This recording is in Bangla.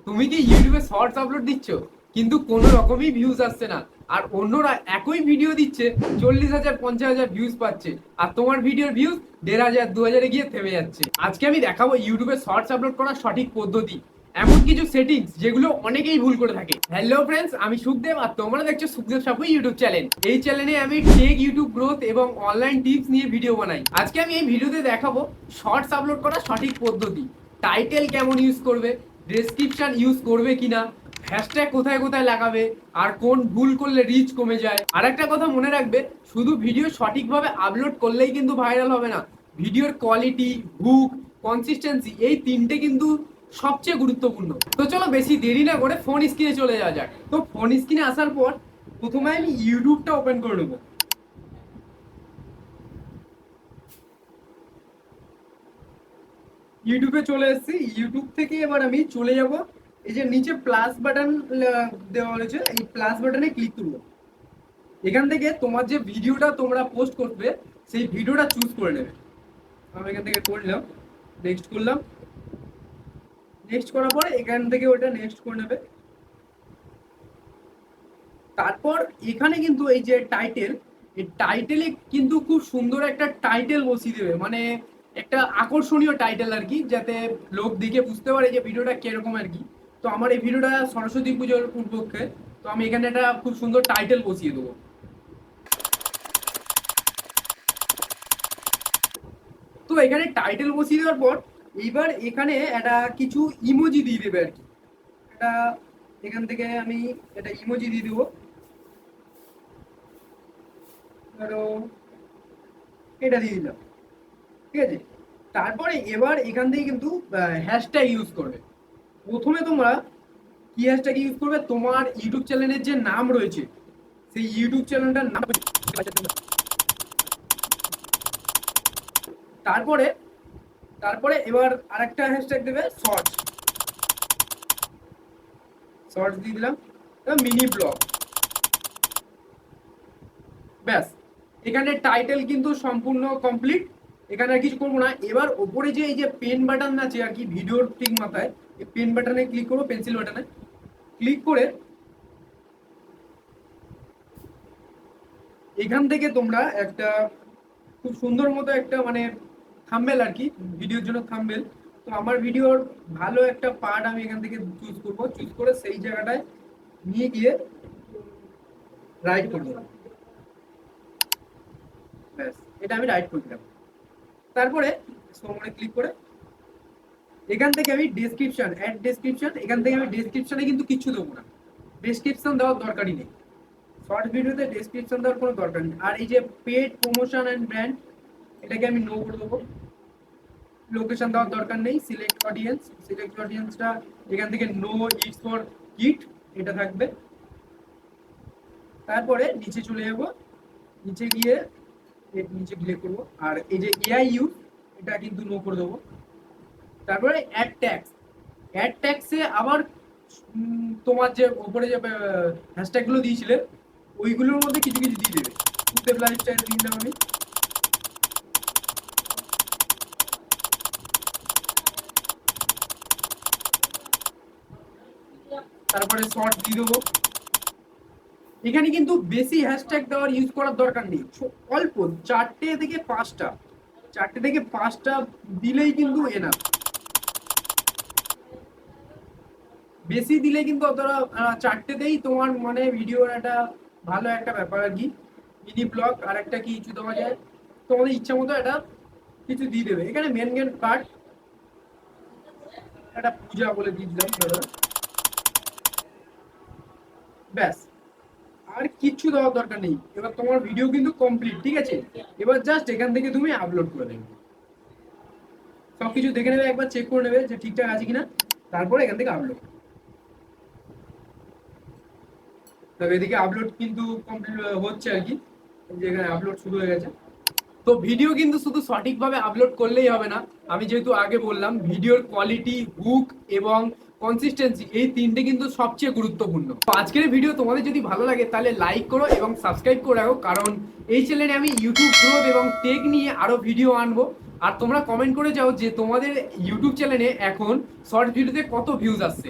তুমি কি ইউটিউবে শর্টস আপলোড দিচ্ছ কিন্তু কোনো রকমই ভিউজ আসছে না, আর অন্যরা একই ভিডিও দিচ্ছে 40,000 50,000 ভিউজ পাচ্ছে, আর তোমার ভিডিওর ভিউজ 1,500 2,000 গিয়ে থেমে যাচ্ছে। আজকে আমি দেখাবো ইউটিউবে শর্টস আপলোড করার সঠিক পদ্ধতি, এমন কিছু সেটিংস যেগুলো অনেকেই ভুল করে থাকে। হ্যালো ফ্রেন্ডস, আমি সুখদেব আর তোমরা দেখছো সুখদেব সাপু ইউটিউব চ্যানেল। এই চ্যানেলে আমি টেক, ইউটিউব গ্রোথ এবং অনলাইন টিপস নিয়ে ভিডিও বানাই। আজকে আমি এই ভিডিওতে দেখাবো শর্টস আপলোড করার সঠিক পদ্ধতি, টাইটেল কেমন ইউজ করবে, ডেসক্রিপশন ইউজ করবে কিনা, হ্যাশট্যাগ কোথায় কোথায় লাগাবে, আর কোন ভুল করলে রিচ কমে যায়। আর একটা কথা মনে রাখবে, শুধু ভিডিও সঠিকভাবে আপলোড করলেই কিন্তু ভাইরাল হবে না, ভিডিওর কোয়ালিটি, হুক, কনসিস্টেন্সি, এই তিনটে কিন্তু সবচেয়ে গুরুত্বপূর্ণ। তো চলো বেশি দেরি না করে ফোন স্ক্রিনে চলে যাওয়া যাক। তো ফোন স্ক্রিনে আসার পর প্রথমে আমি ইউটিউবটা ওপেন করে নেবো। ইউটিউবে চলে এসেছি। ইউটিউব থেকে এবার আমি চলে যাব, এই যে নিচে প্লাস বাটন দেওয়া হয়েছে, এই প্লাস বাটনে ক্লিক করবো। এখান থেকে তোমার যে ভিডিওটা তোমরা পোস্ট করবে সেই ভিডিওটা চুজ করে নেবে। আমি এখান থেকে করলাম, নেক্সট করলাম। নেক্সট করার পর এখান থেকে ওটা নেক্সট করে নেবে। তারপর এখানে কিন্তু এই যে টাইটেল, এই টাইটেলে কিন্তু খুব সুন্দর একটা টাইটেল বসিয়ে দেবে, মানে একটা আকর্ষণীয় টাইটেল আর কি, যাতে লোক দেখে বুঝতে পারে যে ভিডিওটা কিরকম আর কি। তো আমার এই ভিডিওটা সরস্বতী পুজোর উপলক্ষে, তো আমি এখানে একটা খুব সুন্দর টাইটেল বসিয়ে দেবো। তো এখানে টাইটেল বসিয়ে দেওয়ার পর এইবার এখানে একটা কিছু ইমোজি দিয়ে দেবে আর কি। এটা এখান থেকে আমি একটা ইমোজি দিয়ে দেবো, ধরো এটা দিয়ে দিলাম, ঠিক আছে। তারপরে এবার এখান থেকে কিন্তু হ্যাশট্যাগ ইউজ করবে। প্রথমে তোমরা কি হ্যাশট্যাগ ইউজ করবে, তোমার ইউটিউব চ্যানেলের যে নাম রয়েছে সেই ইউটিউব চ্যানেলটার নাম। তারপরে তারপরে এবার আরেকটা হ্যাশট্যাগ দেবে শর্টস। শর্টস দিয়ে দিলাম, মিনি ব্লগ। ব্যাস, এখানে টাইটেল কিন্তু সম্পূর্ণ কমপ্লিট। এখানে আর কিছু করবো না। এবার ওপরে যে এই যে পেন বাটন আছে আর কি, ভিডিওর ঠিক মাথায় এই পেন বাটনে ক্লিক করবো, পেন্সিল বাটনে ক্লিক করে এখান থেকে তোমরা একটা খুব সুন্দর মতো একটা মানে থাম্বনেল আর কি, ভিডিওর জন্য থাম্বনেল। তো আমার ভিডিওর ভালো একটা পার্ট আমি এখান থেকে চুজ করবো, চুজ করে সেই জায়গাটায় নিয়ে গিয়ে রাইট করবো। ব্যাস, এটা আমি রাইট করে দিলাম। তারপরে সোমনে ক্লিক করে এখান থেকে আমি ডেসক্রিপশন, অ্যাড ডেসক্রিপশন, এখান থেকে আমি ডেসক্রিপশনে কিন্তু কিছু দেবো না, ডেসক্রিপশন দেওয়ার দরকারই নেই। শর্ট ভিডিওতে ডেসক্রিপশন দেওয়ার কোনো দরকার নেই। আর এই যে পেড প্রমোশন অ্যান্ড ব্র্যান্ড, এটাকে আমি নো করে দেবো। লোকেশন দেওয়ার দরকার নেই। সিলেক্ট অডিয়েন্স, সিলেক্ট অডিয়েন্সটা এখান থেকে নো ইটস ফর কিড, এটা থাকবে। তারপরে নিচে চলে যাবো, নিচে গিয়ে নিচে ক্লিক করবো, আর এই যে এআই ইউজ, এটা কিন্তু নো করে দেবো। তারপরে অ্যাড ট্যাক্স, অ্যাড ট্যাক্সে আবার তোমার যে উপরে যে হ্যাশট্যাগ গুলো দিয়েছিলে ওইগুলোর মধ্যে কিছু কিছু দিয়ে দেবে। সুখদেব লাইফস্টাইল দিয়ে দিলাম আমি। তারপরে শর্ট দিয়ে দেবো। এখানে কিন্তু বেশি হ্যাশট্যাগ দেওয়ার ইউজ করার দরকার নেই, অল্প 4 থেকে 5টা, 4 থেকে 5টা দিলেই কিন্তু এনাফ। বেশি দিলে কিন্তু অতটা 4টেতেই তোমার মানে ভিডিওর একটা ভালো একটা ব্যাপার আর কি। মিনি ব্লগ আর একটা কি কিছু দেওয়া যায়, তোমাদের ইচ্ছা মতো একটা কিছু দিয়ে দেবে। এখানে মেন মেন পার্ট একটা পূজা বলে দিয়ে দিলাম ধরো। ব্যাস, আর কিচ্ছু দেওয়ার দরকার নেই। এবার তোমার ভিডিও কিন্তু কমপ্লিট, ঠিক আছে। এবার জাস্ট এখান থেকে তুমি আপলোড করে দেবে। সবকিছু দেখে নেবে, একবার চেক করে নেবে যে ঠিকঠাক আছে কিনা, তারপরে এখান থেকে আপলোড। তবে এদিকে আপলোড কিন্তু কমপ্লিট হচ্ছে আর কি, যেখানে আপলোড শুরু হয়ে গেছে। তো ভিডিও কিন্তু শুধু সঠিকভাবে আপলোড করলেই হবে না, আমি যেহেতু আগে বললাম ভিডিওর কোয়ালিটি, হুক এবং কনসিস্টেন্সি, এই তিনটে কিন্তু সবচেয়ে গুরুত্বপূর্ণ। তো আজকের ভিডিও তোমাদের যদি ভালো লাগে তাহলে লাইক করো এবং সাবস্ক্রাইব করে রাখো, কারণ এই চ্যানেলে আমি ইউটিউব গ্রোথ এবং টেক নিয়ে আরো ভিডিও আনবো। আর তোমরা কমেন্ট করে যাও যে তোমাদের ইউটিউব চ্যানেলে এখন শর্ট ভিডিওতে কত ভিউজ আসছে।